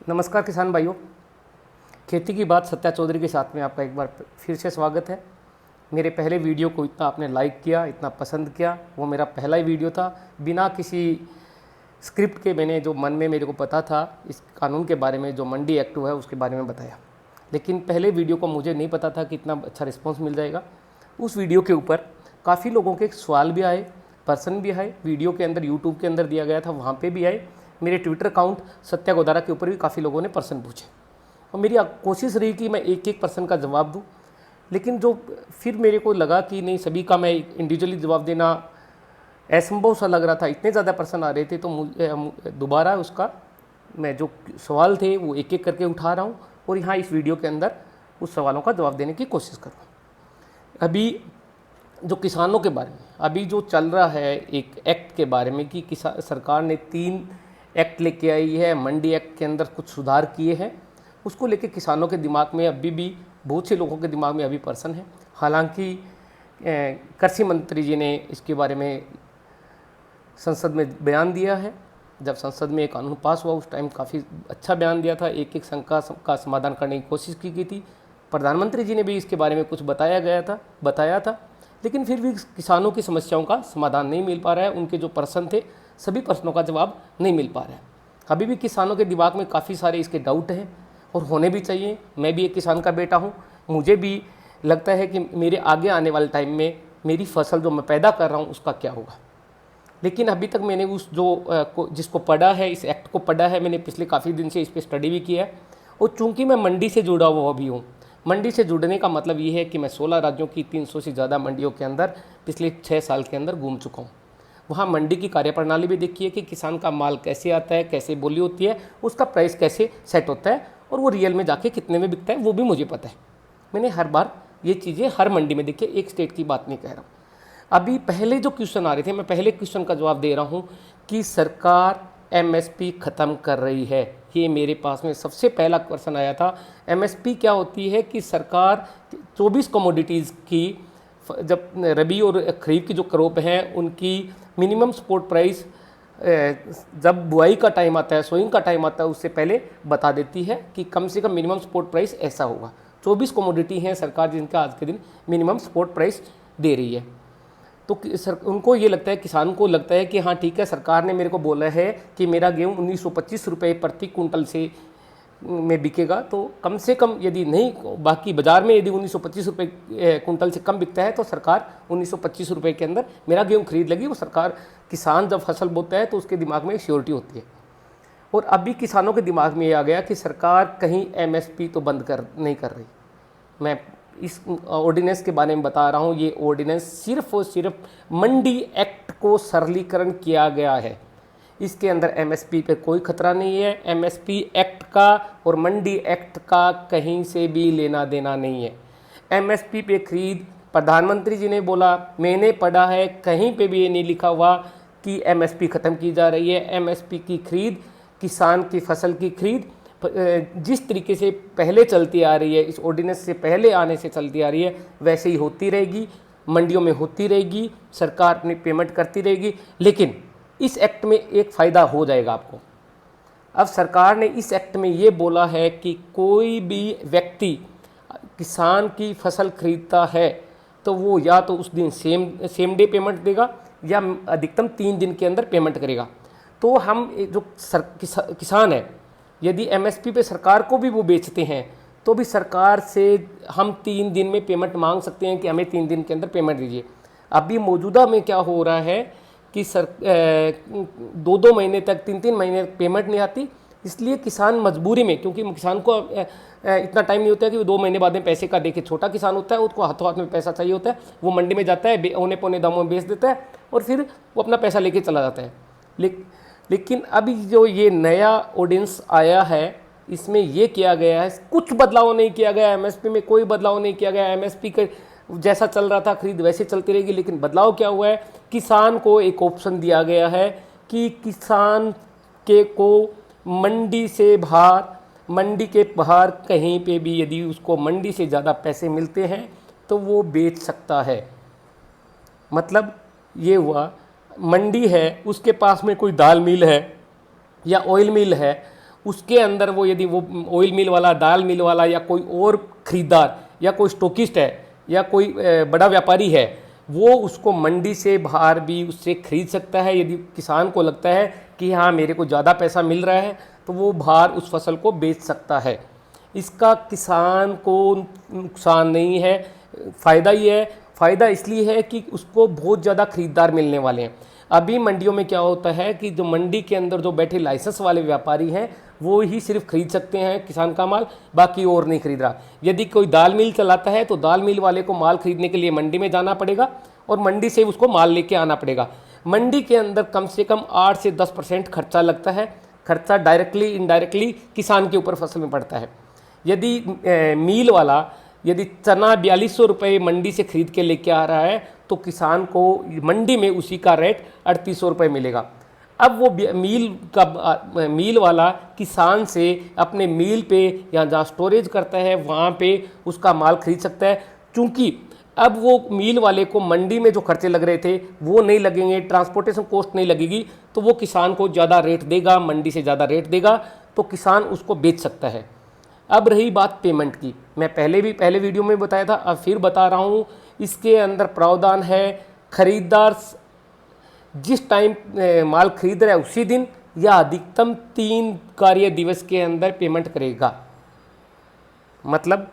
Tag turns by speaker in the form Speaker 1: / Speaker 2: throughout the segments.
Speaker 1: नमस्कार किसान भाइयों, खेती की बात सत्या चौधरी के साथ में आपका एक बार फिर से स्वागत है। मेरे पहले वीडियो को इतना आपने लाइक किया, इतना पसंद किया, वो मेरा पहला ही वीडियो था। बिना किसी स्क्रिप्ट के मैंने जो मन में मेरे को पता था इस कानून के बारे में, जो मंडी एक्ट है उसके बारे में बताया। लेकिन पहले वीडियो को मुझे नहीं पता था कि इतना अच्छा रिस्पॉन्स मिल जाएगा। उस वीडियो के ऊपर काफ़ी लोगों के सवाल भी आए, पर्सन भी आए, वीडियो के अंदर यूट्यूब के अंदर दिया गया था वहाँ पे भी आए। मेरे ट्विटर अकाउंट सत्या गोदारा के ऊपर भी काफ़ी लोगों ने पर्सन पूछे और मेरी कोशिश रही कि मैं एक एक पर्सन का जवाब दूं। लेकिन जो फिर मेरे को लगा कि नहीं, सभी का मैं इंडिविजुअली जवाब देना असंभव सा लग रहा था, इतने ज़्यादा पर्सन आ रहे थे। तो मुझे दोबारा उसका मैं जो सवाल थे वो एक एक करके उठा रहा हूँ और यहाँ इस वीडियो के अंदर उस सवालों का जवाब देने की कोशिश कर रहा हूँ। अभी जो किसानों के बारे में अभी जो चल रहा है एक एक्ट के बारे में कि सरकार ने 3 एक्ट लेके आई है, मंडी एक्ट के अंदर कुछ सुधार किए हैं, उसको लेके किसानों के दिमाग में अभी भी बहुत से लोगों के दिमाग में अभी पर्सन है। हालांकि कृषि मंत्री जी ने इसके बारे में संसद में बयान दिया है। जब संसद में एक कानून पास हुआ उस टाइम काफ़ी अच्छा बयान दिया था, एक एक शंका का समाधान करने की कोशिश की गई थी। प्रधानमंत्री जी ने भी इसके बारे में कुछ बताया था, लेकिन फिर भी किसानों की समस्याओं का समाधान नहीं मिल पा रहा है। उनके जो पर्सन थे सभी प्रश्नों का जवाब नहीं मिल पा रहा है। अभी भी किसानों के दिमाग में काफ़ी सारे इसके डाउट हैं और होने भी चाहिए। मैं भी एक किसान का बेटा हूँ, मुझे भी लगता है कि मेरे आगे आने वाले टाइम में मेरी फसल जो मैं पैदा कर रहा हूँ उसका क्या होगा। लेकिन अभी तक मैंने उस जिसको पढ़ा है, इस एक्ट को पढ़ा है, मैंने पिछले काफ़ी दिन से इस पर स्टडी भी किया है। और चूँकि मैं मंडी से जुड़ा हुआ भी हूँ, मंडी से जुड़ने का मतलब ये है कि मैं 16 राज्यों की 300 से ज़्यादा मंडियों के अंदर पिछले 6 साल के अंदर घूम चुका हूँ। वहाँ मंडी की कार्यप्रणाली भी देखी है कि किसान का माल कैसे आता है, कैसे बोली होती है, उसका प्राइस कैसे सेट होता है और वो रियल में जाके कितने में बिकता है वो भी मुझे पता है। मैंने हर बार ये चीज़ें हर मंडी में देखी, एक स्टेट की बात नहीं कह रहा हूँ। अभी पहले जो क्वेश्चन आ रहे थे, मैं पहले क्वेश्चन का जवाब दे रहा हूँ कि सरकार एमएसपी ख़त्म कर रही है। ये मेरे पास में सबसे पहला क्वेश्चन आया था। एमएसपी क्या होती है कि सरकार 24 कमोडिटीज़ की, जब रबी और खरीफ की जो क्रॉप हैं उनकी मिनिमम सपोर्ट प्राइस जब बुआई का टाइम आता है, सोइंग का टाइम आता है, उससे पहले बता देती है कि कम से कम मिनिमम सपोर्ट प्राइस ऐसा होगा। 24 कमोडिटी हैं सरकार जिनका आज के दिन मिनिमम सपोर्ट प्राइस दे रही है। तो उनको ये लगता है, किसान को लगता है कि हाँ ठीक है, सरकार ने मेरे को बोला है कि मेरा गेहूँ 1925 रुपये प्रति कुंटल से में बिकेगा, तो कम से कम यदि नहीं, बाकी बाज़ार में यदि 1925 रुपये कुंटल से कम बिकता है तो सरकार 1925 रुपये के अंदर मेरा गेहूँ खरीद लेगी। वो सरकार, किसान जब फसल बोता है तो उसके दिमाग में एक श्योरिटी होती है। और अभी किसानों के दिमाग में ये आ गया कि सरकार कहीं एमएसपी तो बंद नहीं कर रही। मैं इस ऑर्डिनेंस के बारे में बता रहा हूँ। ये ऑर्डिनेंस सिर्फ और सिर्फ मंडी एक्ट को सरलीकरण किया गया है। इसके अंदर एमएसपी पे कोई खतरा नहीं है। एमएसपी एक्ट का और मंडी एक्ट का कहीं से भी लेना देना नहीं है। एमएसपी पे खरीद, प्रधानमंत्री जी ने बोला, मैंने पढ़ा है, कहीं पे भी ये नहीं लिखा हुआ कि एमएसपी ख़त्म की जा रही है। एमएसपी की खरीद, किसान की फसल की खरीद जिस तरीके से पहले चलती आ रही है, इस ऑर्डिनेंस से पहले आने से चलती आ रही है, वैसे ही होती रहेगी, मंडियों में होती रहेगी, सरकार अपनी पेमेंट करती रहेगी। लेकिन इस एक्ट में एक फ़ायदा हो जाएगा आपको। अब सरकार ने इस एक्ट में ये बोला है कि कोई भी व्यक्ति किसान की फसल खरीदता है तो वो या तो उस दिन सेम डे पेमेंट देगा या अधिकतम 3 दिन के अंदर पेमेंट करेगा। तो हम जो किसान है, यदि एमएसपी पे सरकार को भी वो बेचते हैं तो भी सरकार से हम 3 दिन में पेमेंट मांग सकते हैं कि हमें 3 दिन के अंदर पेमेंट दीजिए। अभी मौजूदा में क्या हो रहा है कि 2-2 महीने तक, 3-3 महीने तक पेमेंट नहीं आती। इसलिए किसान मजबूरी में, क्योंकि किसान को इतना टाइम नहीं होता है कि वो 2 महीने बाद में पैसे का देखे, छोटा किसान होता है, उसको हाथों हाथ में पैसा चाहिए होता है, वो मंडी में जाता है, औने पौने दामों में बेच देता है और फिर वो अपना पैसा लेके चला जाता है। लेकिन अभी जो ये नया ऑर्डिनेंस आया है, इसमें ये किया गया है, कुछ बदलाव नहीं किया गया, एमएसपी में कोई बदलाव नहीं किया गया। एमएसपी का जैसा चल रहा था खरीद वैसे चलती रहेगी। लेकिन बदलाव क्या हुआ है, किसान को एक ऑप्शन दिया गया है कि किसान को मंडी से बाहर, मंडी के बाहर कहीं पे भी यदि उसको मंडी से ज़्यादा पैसे मिलते हैं तो वो बेच सकता है। मतलब ये हुआ, मंडी है, उसके पास में कोई दाल मिल है या ऑयल मिल है, उसके अंदर वो यदि वो ऑयल मिल वाला, दाल मिल वाला या कोई और खरीदार या कोई स्टॉकिस्ट है या कोई बड़ा व्यापारी है, वो उसको मंडी से बाहर भी उससे खरीद सकता है। यदि किसान को लगता है कि हाँ मेरे को ज़्यादा पैसा मिल रहा है तो वो बाहर उस फसल को बेच सकता है। इसका किसान को नुकसान नहीं है, फ़ायदा ही है। फ़ायदा इसलिए है कि उसको बहुत ज़्यादा खरीदार मिलने वाले हैं। अभी मंडियों में क्या होता है कि जो मंडी के अंदर जो बैठे लाइसेंस वाले व्यापारी हैं वो ही सिर्फ खरीद सकते हैं किसान का माल, बाकी और नहीं खरीद रहा। यदि कोई दाल मिल चलाता है तो दाल मिल वाले को माल खरीदने के लिए मंडी में जाना पड़ेगा और मंडी से उसको माल लेके आना पड़ेगा। मंडी के अंदर कम से कम 8 से 10% खर्चा लगता है। खर्चा डायरेक्टली इनडायरेक्टली किसान के ऊपर फसल में पड़ता है। यदि मील वाला यदि चना 4200 रुपये मंडी से खरीद के लेके आ रहा है तो किसान को मंडी में उसी का रेट 3800 रुपये मिलेगा। अब वो मील वाला किसान से अपने मील पे या जहाँ स्टोरेज करता है वहाँ पे उसका माल खरीद सकता है। चूँकि अब वो मील वाले को मंडी में जो खर्चे लग रहे थे वो नहीं लगेंगे, ट्रांसपोर्टेशन कॉस्ट नहीं लगेगी, तो वो किसान को ज़्यादा रेट देगा, मंडी से ज़्यादा रेट देगा, तो किसान उसको बेच सकता है। अब रही बात पेमेंट की, मैं पहले वीडियो में बताया था, अब फिर बता रहा हूँ। इसके अंदर प्रावधान है खरीदार जिस टाइम माल खरीद रहा है उसी दिन या अधिकतम 3 कार्य दिवस के अंदर पेमेंट करेगा। मतलब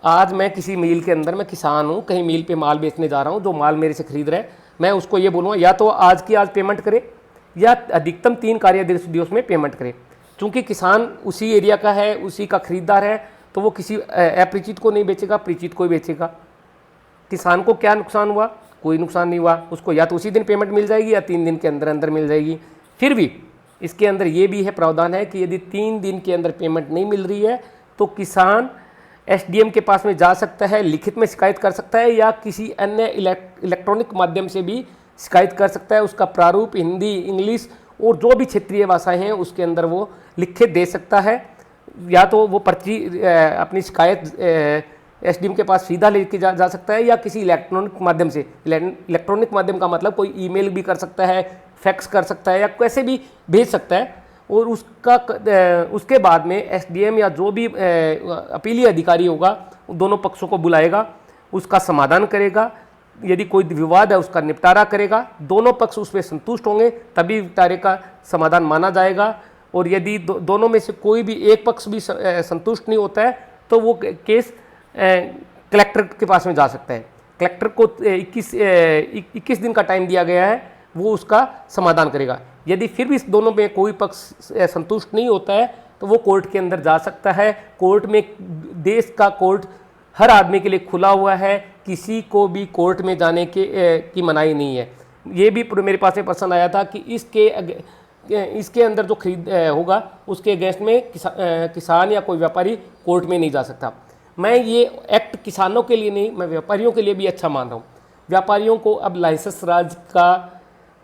Speaker 1: आज मैं किसी मील के अंदर, मैं किसान हूँ, कहीं मील पे माल बेचने जा रहा हूँ, जो माल मेरे से खरीद रहा है, मैं उसको ये बोलूँगा या तो आज की आज पेमेंट करे या अधिकतम 3 कार्य दिवस में पेमेंट करे। चूँकि किसान उसी एरिया का है, उसी का खरीदार है, तो वो किसी अपरिचित को नहीं बेचेगा, परिचित को ही बेचेगा। किसान को क्या नुकसान हुआ? कोई नुकसान नहीं हुआ। उसको या तो उसी दिन पेमेंट मिल जाएगी या 3 दिन के अंदर अंदर मिल जाएगी। फिर भी इसके अंदर ये भी है प्रावधान है कि यदि 3 दिन के अंदर पेमेंट नहीं मिल रही है तो किसान एसडीएम के पास में जा सकता है, लिखित में शिकायत कर सकता है या किसी अन्य इलेक्ट्रॉनिक माध्यम से भी शिकायत कर सकता है। उसका प्रारूप हिंदी, इंग्लिश और जो भी क्षेत्रीय भाषाएं हैं उसके अंदर वो लिख दे सकता है। या तो वो पर्ची अपनी शिकायत एसडीएम के पास सीधा लेके जा सकता है या किसी इलेक्ट्रॉनिक माध्यम से, इलेक्ट्रॉनिक माध्यम का मतलब कोई ईमेल भी कर सकता है, फैक्स कर सकता है या कैसे भी भेज सकता है। और उसके बाद में एसडीएम या जो भी अपीलीय अधिकारी होगा दोनों पक्षों को बुलाएगा, उसका समाधान करेगा। यदि कोई विवाद है उसका निपटारा करेगा, दोनों पक्ष उस पर संतुष्ट होंगे तभी निपटारे का समाधान माना जाएगा। और यदि दोनों में से कोई भी एक पक्ष भी संतुष्ट नहीं होता है तो वो केस कलेक्टर के पास में जा सकता है। कलेक्टर को 21 दिन का टाइम दिया गया है, वो उसका समाधान करेगा। यदि फिर भी इस दोनों में कोई पक्ष संतुष्ट नहीं होता है तो वो कोर्ट के अंदर जा सकता है। कोर्ट में, देश का कोर्ट हर आदमी के लिए खुला हुआ है, किसी को भी कोर्ट में जाने की मनाही नहीं है। ये भी मेरे पास में पसंद आया था कि इसके अंदर जो खरीद होगा उसके अगेंस्ट में किसान या कोई व्यापारी कोर्ट में नहीं जा सकता। मैं ये एक्ट किसानों के लिए नहीं, मैं व्यापारियों के लिए भी अच्छा मान रहा हूँ। व्यापारियों को अब लाइसेंस राज का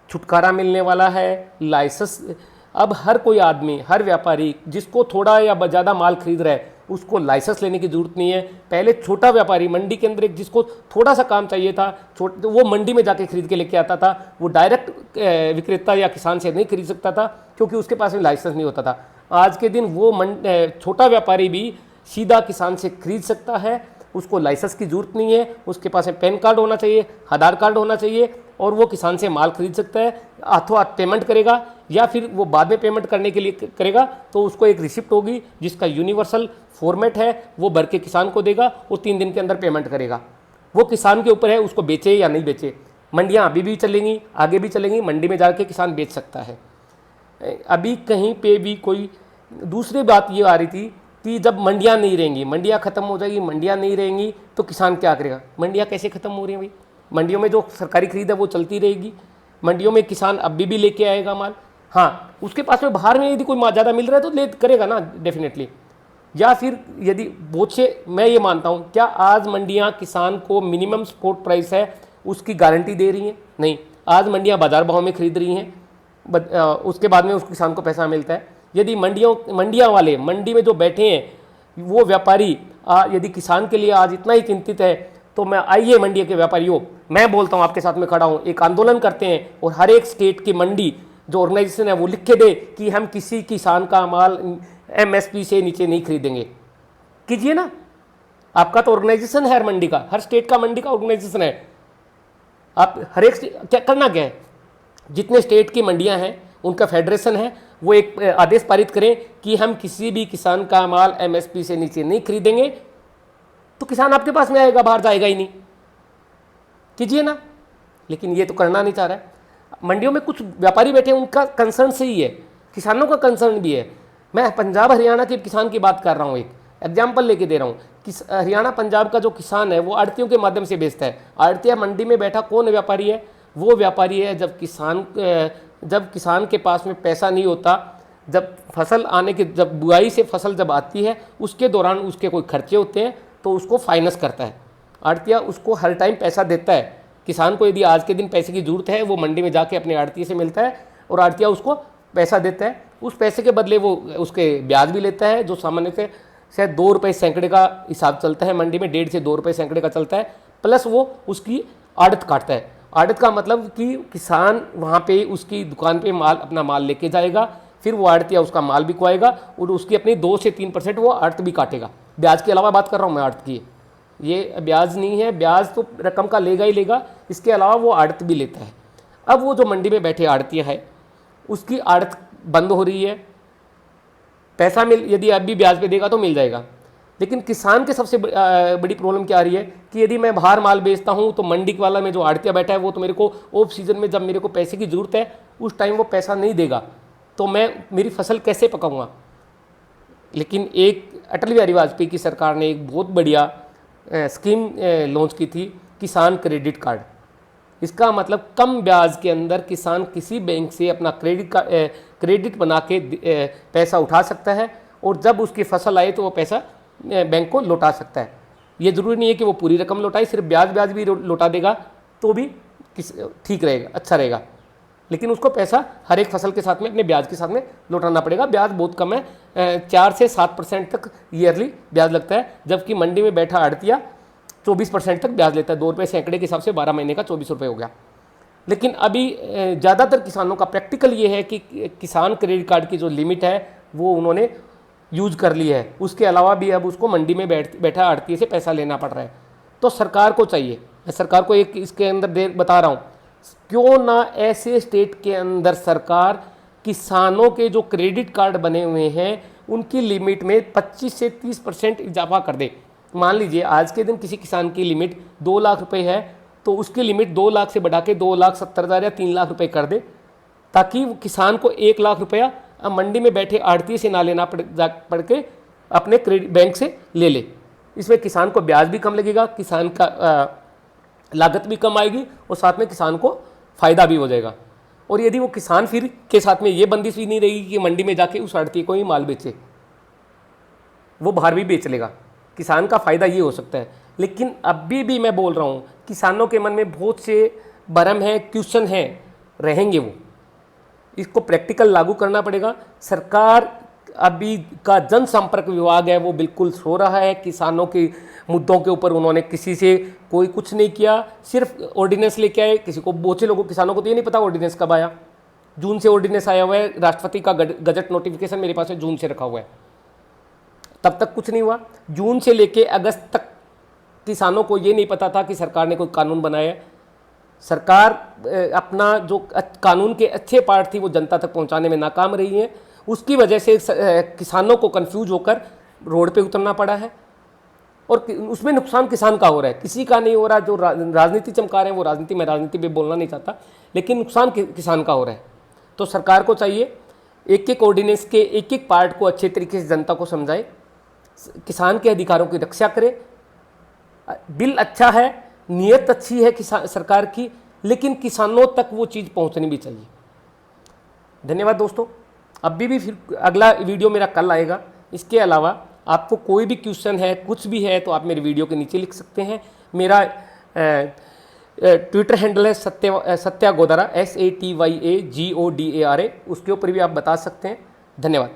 Speaker 1: छुटकारा मिलने वाला है। लाइसेंस अब हर कोई आदमी, हर व्यापारी जिसको थोड़ा या ज़्यादा माल खरीद रहा है उसको लाइसेंस लेने की ज़रूरत नहीं है। पहले छोटा व्यापारी मंडी के अंदर जिसको थोड़ा सा काम चाहिए था, वो मंडी में जाके खरीद के लेके आता था, वो डायरेक्ट विक्रेता या किसान से नहीं खरीद सकता था क्योंकि उसके पास में लाइसेंस नहीं होता था। आज के दिन वो छोटा व्यापारी भी सीधा किसान से खरीद सकता है, उसको लाइसेंस की ज़रूरत नहीं है। उसके पास में पैन कार्ड होना चाहिए, आधार कार्ड होना चाहिए और वो किसान से माल खरीद सकता है। हाथों हाथ पेमेंट करेगा या फिर वो बाद में पेमेंट करने के लिए करेगा तो उसको एक रिसिप्ट होगी जिसका यूनिवर्सल फॉर्मेट है, वो भर के किसान को देगा और 3 दिन के अंदर पेमेंट करेगा। वो किसान के ऊपर है उसको बेचे या नहीं बेचे। मंडियाँ अभी भी चलेंगी, आगे भी चलेंगी, मंडी में जाके किसान बेच सकता है। अभी कहीं पे भी कोई दूसरी बात ये आ रही थी कि जब मंडियाँ नहीं रहेंगी, मंडियाँ ख़त्म हो जाएगी, मंडियाँ नहीं रहेंगी तो किसान क्या करेगा? मंडियाँ कैसे ख़त्म हो रही हैं भाई? मंडियों में जो सरकारी खरीद है वो चलती रहेगी। मंडियों में किसान अभी भी लेके आएगा माल। हाँ, उसके पास में बाहर में यदि कोई ज़्यादा मिल रहा है तो ले करेगा ना डेफिनेटली। या फिर यदि बहुत से, मैं ये मानता हूँ, क्या आज मंडियाँ किसान को मिनिमम सपोर्ट प्राइस है उसकी गारंटी दे रही हैं? नहीं। आज मंडियाँ बाजार भाव में खरीद रही हैं, उसके बाद में उस किसान को पैसा मिलता है। यदि मंडियाँ वाले मंडी में जो बैठे हैं वो व्यापारी यदि किसान के लिए आज इतना ही चिंतित है तो मैं, आइए मंडी के व्यापारियों, मैं बोलता हूँ आपके साथ में खड़ा हूँ, एक आंदोलन करते हैं और हर एक स्टेट की मंडी जो ऑर्गेनाइजेशन है वो लिख के दे कि हम किसी किसान का माल MSP से नीचे नहीं खरीदेंगे। कीजिए ना, आपका तो ऑर्गेनाइजेशन है हर मंडी का, हर स्टेट का मंडी का ऑर्गेनाइजेशन है। आप हर एक क्या करना क्या है, जितने स्टेट की मंडियां हैं उनका फेडरेशन है, वो एक आदेश पारित करें कि हम किसी भी किसान का माल MSP से नीचे नहीं खरीदेंगे, तो किसान आपके पास में आएगा, बाहर जाएगा ही नहीं। कीजिए ना, लेकिन ये तो करना नहीं चाह रहा है। मंडियों में कुछ व्यापारी बैठे हैं, उनका कंसर्न सही है, किसानों का कंसर्न भी है। मैं पंजाब हरियाणा के किसान की बात कर रहा हूँ, एक एग्जाम्पल लेके दे रहा हूँ कि हरियाणा पंजाब का जो किसान है वो आड़तियों के माध्यम से बेचता है। आड़तिया मंडी में बैठा कौन व्यापारी है? वो व्यापारी है जब किसान के पास में पैसा नहीं होता, जब फसल आने के, जब बुआई से फसल जब आती है उसके दौरान उसके कोई खर्चे होते हैं तो उसको फाइनेंस करता है। आड़तिया उसको हर टाइम पैसा देता है। किसान को यदि आज के दिन पैसे की ज़रूरत है, वो मंडी में जाके अपने आड़तिये से मिलता है और आड़तिया उसको पैसा देता है। उस पैसे के बदले वो उसके ब्याज भी लेता है, जो सामान्य से शायद 2 रुपये सैकड़े का हिसाब चलता है मंडी में, 1.5 से 2 रुपये सैकड़े का चलता है, प्लस वो उसकी आड़त काटता है। आड़त का मतलब कि किसान वहाँ पे उसकी दुकान पे अपना माल लेके जाएगा, फिर वो आड़तिया उसका माल बिकवाएगा और उसकी अपनी 2 से 3% वो आड़त भी काटेगा। ब्याज के अलावा बात कर रहा हूँ मैं आड़त की, ये ब्याज नहीं है, ब्याज तो रकम का लेगा ही लेगा, इसके अलावा वो आड़त भी लेता है। अब वो जो मंडी में बैठे आड़तिया है उसकी आड़त बंद हो रही है, पैसा यदि अब भी ब्याज पे देगा तो मिल जाएगा, लेकिन किसान के सबसे बड़ी प्रॉब्लम क्या आ रही है कि यदि मैं बाहर माल बेचता हूं तो मंडी वाला में जो आड़तिया बैठा है वो तो मेरे को ऑफ सीजन में जब मेरे को पैसे की ज़रूरत है उस टाइम वो पैसा नहीं देगा, तो मैं मेरी फसल कैसे पकाऊंगा। लेकिन एक अटल बिहारी वाजपेयी की सरकार ने एक बहुत बढ़िया स्कीम लॉन्च की थी, किसान क्रेडिट कार्ड। इसका मतलब कम ब्याज के अंदर किसान किसी बैंक से अपना क्रेडिट बना के पैसा उठा सकता है और जब उसकी फसल आए तो वो पैसा बैंक को लौटा सकता है। ये ज़रूरी नहीं है कि वो पूरी रकम लौटाए, सिर्फ ब्याज भी लौटा देगा तो भी ठीक रहेगा, अच्छा रहेगा, लेकिन उसको पैसा हर एक फसल के साथ में अपने ब्याज के साथ में लौटाना पड़ेगा। ब्याज बहुत कम है, 4 से 7% तक ईयरली ब्याज लगता है, जबकि मंडी में बैठा आड़तिया 24% तक ब्याज लेता है। 2 रुपये सैकड़े के हिसाब से 12 महीने का 24 रुपये हो गया। लेकिन अभी ज़्यादातर किसानों का प्रैक्टिकल ये है कि किसान क्रेडिट कार्ड की जो लिमिट है वो उन्होंने यूज कर ली है, उसके अलावा भी अब उसको मंडी में बैठा आड़तिये से पैसा लेना पड़ रहा है। तो सरकार को चाहिए, मैं सरकार को एक इसके अंदर बता रहा हूँ, क्यों ना ऐसे स्टेट के अंदर सरकार किसानों के जो क्रेडिट कार्ड बने हुए हैं उनकी लिमिट में 25 से 30% इजाफा कर दे। मान लीजिए आज के दिन किसी किसान की लिमिट 2 लाख रुपए है तो उसकी लिमिट 2 लाख से बढ़ा के 2,70,000 या 3 लाख रुपए कर दे, ताकि वो किसान को 1 लाख रुपया मंडी में बैठे आड़तिये से ना लेना पड़ के अपने क्रेडिट बैंक से ले ले। इसमें किसान को ब्याज भी कम लगेगा, किसान का लागत भी कम आएगी और साथ में किसान को फ़ायदा भी हो जाएगा। और यदि वो किसान फिर के साथ में ये बंदिश भी नहीं रहेगी कि मंडी में जाके उस आड़तिये को ही माल बेचे, वो बाहर भी बेच लेगा, किसान का फ़ायदा ये हो सकता है। लेकिन अभी भी मैं बोल रहा हूँ किसानों के मन में बहुत से भरम है, क्वेश्चन है, रहेंगे वो, इसको प्रैक्टिकल लागू करना पड़ेगा। सरकार अभी का जनसंपर्क विभाग है वो बिल्कुल सो रहा है, किसानों के मुद्दों के ऊपर उन्होंने किसी से कोई कुछ नहीं किया, सिर्फ ऑर्डिनेंस लेके आए। किसी को, बहुत से लोगों किसानों को तो ये नहीं पता ऑर्डिनेंस कब आया, जून से ऑर्डिनेंस आया हुआ है, राष्ट्रपति का गजट नोटिफिकेशन मेरे पास है, जून से रखा हुआ है, तब तक कुछ नहीं हुआ। जून से लेके अगस्त तक किसानों को ये नहीं पता था कि सरकार ने कोई कानून बनाया है। सरकार अपना जो कानून के अच्छे पार्ट थी वो जनता तक पहुंचाने में नाकाम रही है, उसकी वजह से किसानों को कंफ्यूज होकर रोड पे उतरना पड़ा है और उसमें नुकसान किसान का हो रहा है, किसी का नहीं हो रहा। जो राजनीति चमका रहे हैं वो राजनीति, मैं राजनीति पे बोलना नहीं चाहता, लेकिन नुकसान किसान का हो रहा है। तो सरकार को चाहिए एक एक ऑर्डिनेंस के एक एक पार्ट को अच्छे तरीके से जनता को समझाए, किसान के अधिकारों की रक्षा करे। बिल अच्छा है, नीयत अच्छी है किसान सरकार की, लेकिन किसानों तक वो चीज़ पहुंचनी भी चाहिए। धन्यवाद दोस्तों। अभी भी फिर अगला वीडियो मेरा कल आएगा। इसके अलावा आपको कोई भी क्वेश्चन है, कुछ भी है, तो आप मेरे वीडियो के नीचे लिख सकते हैं। मेरा ट्विटर हैंडल है सत्या गोदारा, SATYAGODARA, उसके ऊपर भी आप बता सकते हैं। धन्यवाद।